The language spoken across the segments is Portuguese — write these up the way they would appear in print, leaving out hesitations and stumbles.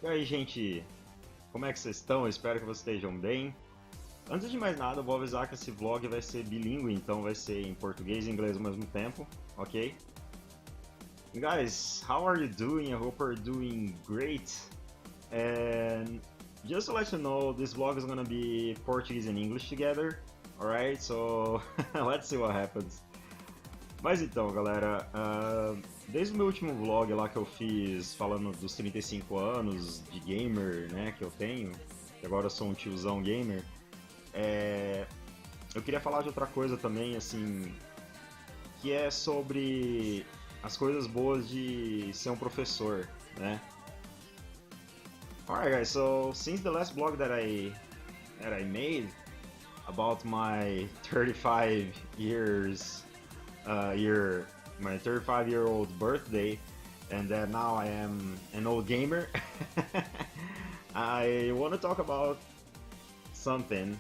E aí, gente, como é que vocês estão? Eu espero que vocês estejam bem. Antes de mais nada, eu vou avisar que esse vlog vai ser bilíngue, então vai ser em português e inglês ao mesmo tempo, ok? Guys, how are you doing? I hope you're doing great. And just to let you know, this vlog is gonna be Portuguese and English together, alright? So let's see what happens. Mas então, galera, desde o meu último vlog lá que eu fiz falando dos 35 anos de gamer, né, que eu tenho, que agora eu sou um tiozão gamer, é, eu queria falar de outra coisa também, assim, que é sobre as coisas boas de ser um professor, né? Alright, guys, so since the last vlog that I made about my 35 years year, my 35-year-old birthday, and that now I am an old gamer. I want to talk about something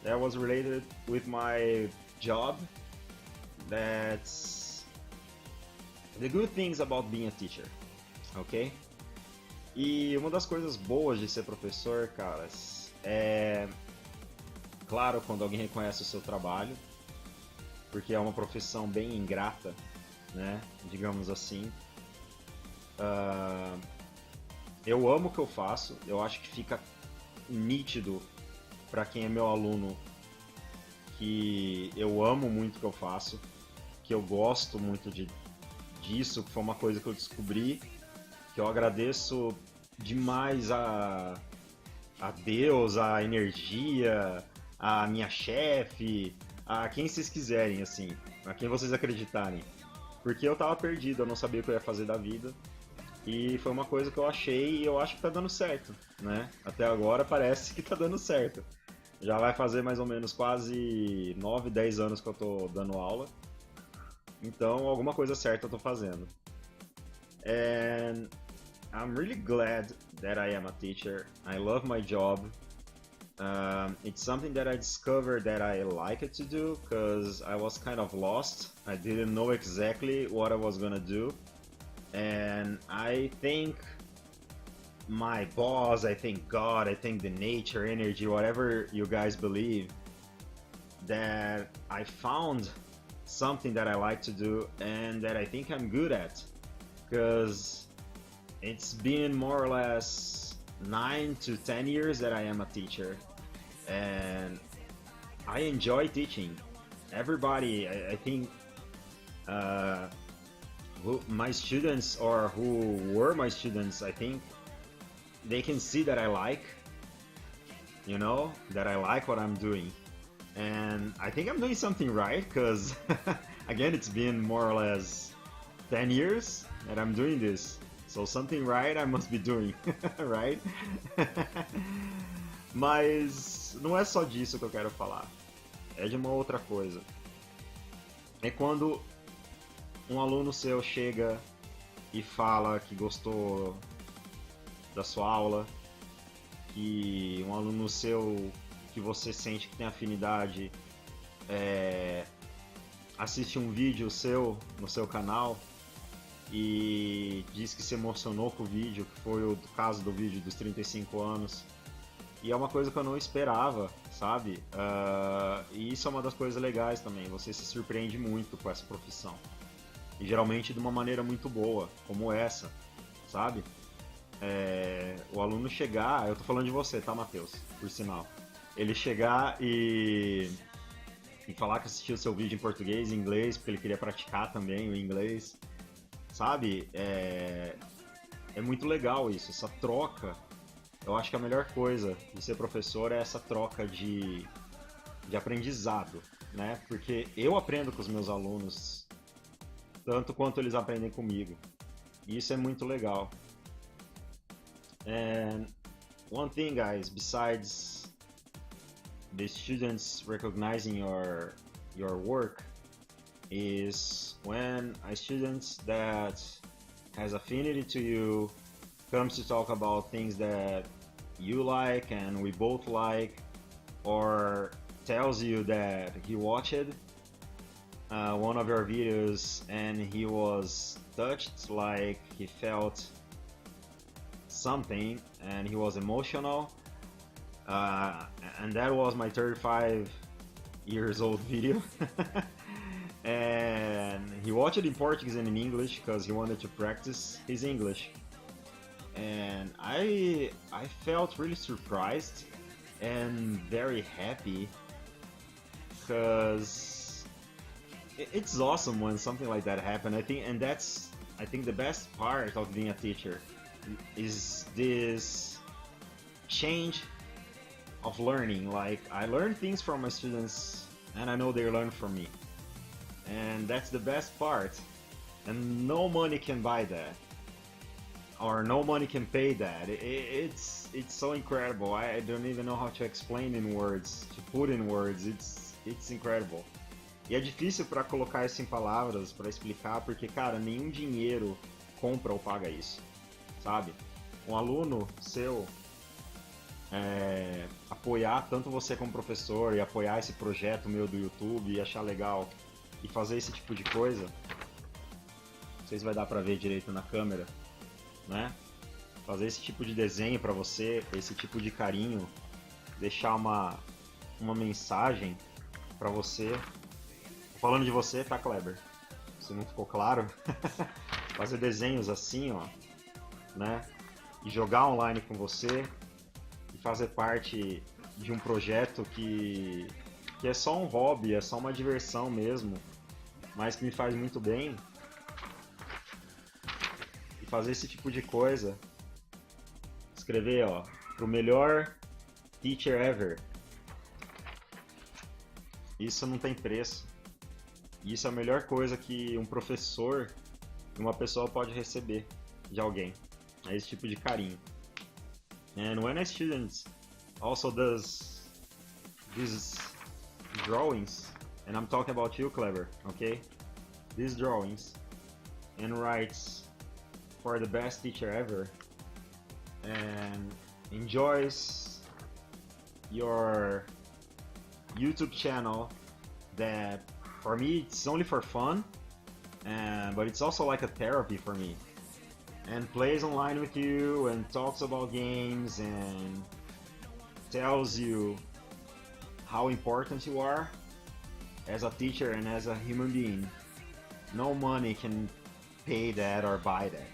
that was related with my job. That's the good things about being a teacher, ok? E uma das coisas boas de ser professor, caras, é claro quando alguém reconhece o seu trabalho, porque é uma profissão bem ingrata, né? Digamos assim. Eu amo o que eu faço, eu acho que fica nítido para quem é meu aluno que eu amo muito o que eu faço, que eu gosto muito disso, que foi uma coisa que eu descobri, que eu agradeço demais a Deus, a energia, a minha chefe, a quem vocês quiserem, assim, a quem vocês acreditarem. Porque eu tava perdido, eu não sabia o que eu ia fazer da vida. E foi uma coisa que eu achei e eu acho que tá dando certo, né? Até agora parece que tá dando certo. Já vai fazer mais ou menos quase 9, 10 anos que eu tô dando aula. Então, alguma coisa certa eu tô fazendo. And I'm really glad that I am a teacher. I love my job. It's something that I discovered that I like it to do because I was kind of lost. I didn't know exactly what I was gonna do. And I think my boss, I think God, I think the nature, energy, whatever you guys believe, that I found something that I like to do and that I think I'm good at. Because it's been more or less 9 to 10 years that I am a teacher, and I enjoy teaching. Everybody, I think, my students or who were my students, I think they can see that I like, that I like what I'm doing. And I think I'm doing something right because, again, it's been more or less 10 years that I'm doing this. So something right I must be doing, right? Mas não é só disso que eu quero falar. É de uma outra coisa. É quando um aluno seu chega e fala que gostou da sua aula, que um aluno seu que você sente que tem afinidade assiste um vídeo seu no seu canal e diz que se emocionou com o vídeo, que foi o caso do vídeo dos 35 anos. E é uma coisa que eu não esperava, sabe? E isso é uma das coisas legais também, você se surpreende muito com essa profissão. E geralmente de uma maneira muito boa, como essa, sabe? O aluno chegar, eu tô falando de você, tá, Matheus? Por sinal. Ele chegar e falar que assistiu o seu vídeo em português e inglês, porque ele queria praticar também o inglês, sabe? É muito legal isso, essa troca. Eu acho que a melhor coisa de ser professor é essa troca de aprendizado, né? Porque eu aprendo com os meus alunos tanto quanto eles aprendem comigo. E isso é muito legal. And one thing, guys, besides the students recognizing your work, is when a student that has affinity to you comes to talk about things that you like and we both like, or tells you that he watched one of your videos and he was touched, like he felt something, and he was emotional, and that was my 35 years old video. And he watched it in Portuguese and in English because he wanted to practice his English. And I felt really surprised and very happy because it's awesome when something like that happens. I think the best part of being a teacher is this change of learning. Like, I learn things from my students and I know they learn from me, and that's the best part, and no money can buy that, or no money can pay that. It's so incredible. I don't even know how to explain in words, to put in words. It's incredible. E é difícil para colocar isso em palavras, para explicar, porque, cara, nenhum dinheiro compra ou paga isso, sabe? Um aluno seu apoiar tanto você como professor e apoiar esse projeto meu do YouTube e achar legal e fazer esse tipo de coisa, não sei se vai dar pra ver direito na câmera, né? Fazer esse tipo de desenho pra você, esse tipo de carinho, deixar uma mensagem pra você. Tô falando de você, tá, Kleber? Se não ficou claro. Fazer desenhos assim, ó, né? E jogar online com você e fazer parte de um projeto que é só um hobby, é só uma diversão mesmo, mas que me faz muito bem. E fazer esse tipo de coisa, escrever, ó, pro melhor teacher ever. Isso não tem preço. Isso é a melhor coisa que um professor e uma pessoa pode receber de alguém. É esse tipo de carinho. And when a student also does these drawings, and I'm talking about you, Clever, okay? These drawings, and writes for the best teacher ever, and enjoys your YouTube channel that for me it's only for fun, but it's also like a therapy for me, and plays online with you and talks about games and tells you how important you are as a teacher and as a human being. No money can pay that or buy that.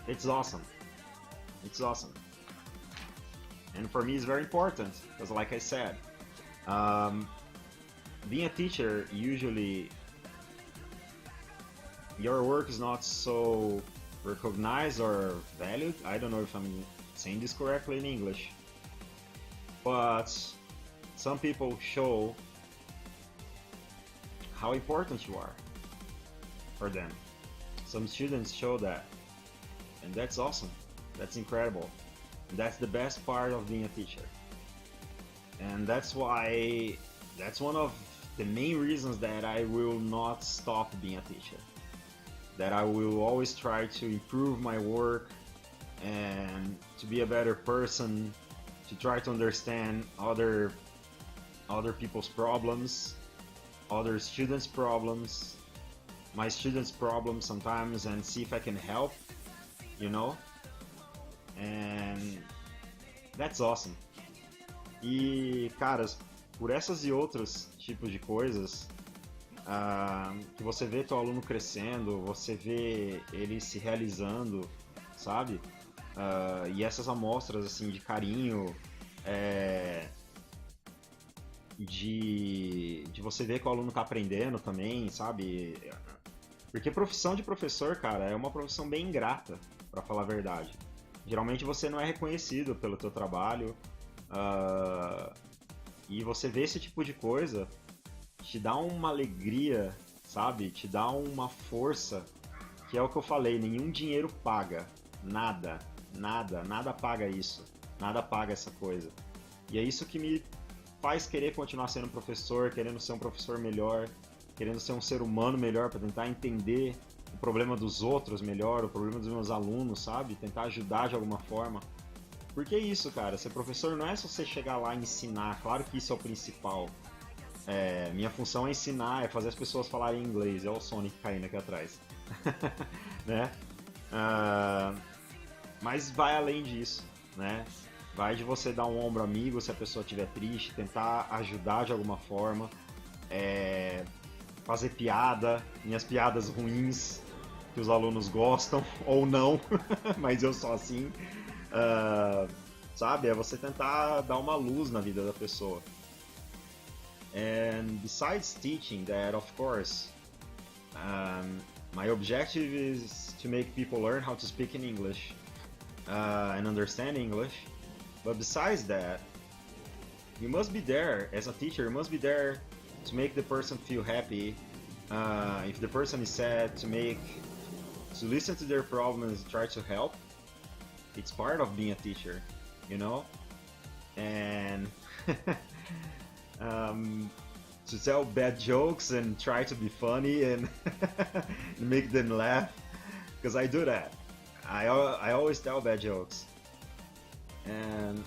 It's awesome. It's awesome. And for me it's very important because, like I said, being a teacher, usually your work is not so recognized or valued. I don't know if I'm saying this correctly in English, but some people show how important you are for them. Some students show that, and that's awesome. That's incredible. That's the best part of being a teacher. And that's why, that's one of the main reasons that I will not stop being a teacher. That I will always try to improve my work and to be a better person, to try to understand other people's problems, other students' problems, my students' problems sometimes, and see if I can help, you know? And that's awesome. E, caras, por essas e outros tipos de coisas, que você vê teu aluno crescendo, você vê ele se realizando, sabe? E essas amostras assim de carinho, de você ver que o aluno tá aprendendo também, sabe? Porque profissão de professor, cara, é uma profissão bem ingrata, pra falar a verdade. Geralmente você não é reconhecido pelo teu trabalho, e você vê esse tipo de coisa, te dá uma alegria, sabe? Te dá uma força, que é o que eu falei, nenhum dinheiro paga, nada paga isso, nada paga essa coisa. E é isso que me faz querer continuar sendo professor, querendo ser um professor melhor, querendo ser um ser humano melhor, para tentar entender o problema dos outros melhor, o problema dos meus alunos, sabe? Tentar ajudar de alguma forma. Porque é isso, cara, ser professor não é só você chegar lá e ensinar, claro que isso é o principal. Minha função é ensinar, é fazer as pessoas falarem inglês, é o Sonic caindo aqui atrás. Né? Mas vai além disso, né? Vai de você dar um ombro amigo se a pessoa estiver triste, tentar ajudar de alguma forma, fazer piada, minhas piadas ruins que os alunos gostam ou não, mas eu sou assim. Uh, sabe? É você tentar dar uma luz na vida da pessoa. And besides teaching that, of course, my objective is to make people learn how to speak in English and understand English. But besides that, you must be there as a teacher. You must be there to make the person feel happy. If the person is sad, to listen to their problems and try to help. It's part of being a teacher, you know. And to tell bad jokes and try to be funny and make them laugh, because I do that. I always tell bad jokes, and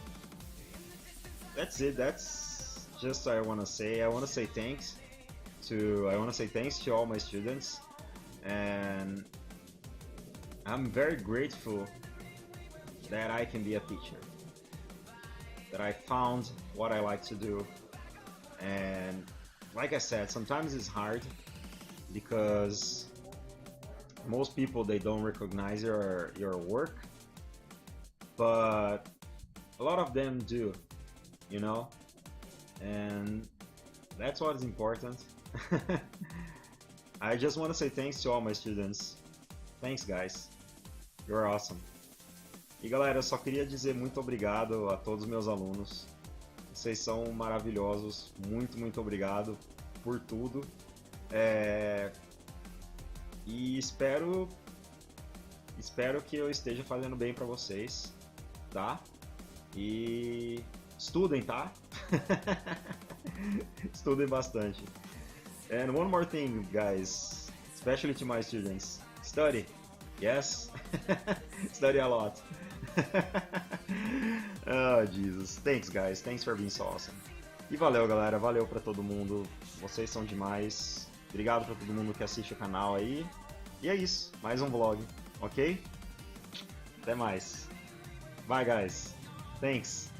that's it. That's just what I want to say. I want to say thanks to all my students, and I'm very grateful that I can be a teacher, that I found what I like to do. And like I said, sometimes it's hard because most people, they don't recognize your work, but a lot of them do, you know, and that's what is important. I just want to say thanks to all my students. Thanks, guys. You're awesome. E galera, eu só queria dizer muito obrigado a todos os meus alunos. Vocês são maravilhosos. Muito, muito obrigado por tudo. E espero que eu esteja fazendo bem pra vocês, tá? E estudem, tá? Estudem bastante. And one more thing, guys, especially to my students. Study. Yes. Study a lot. Oh, Jesus. Thanks, guys. Thanks for being so awesome. E valeu, galera. Valeu pra todo mundo. Vocês são demais. Obrigado pra todo mundo que assiste o canal aí. E é isso. Mais um vlog, ok? Até mais. Bye, guys. Thanks.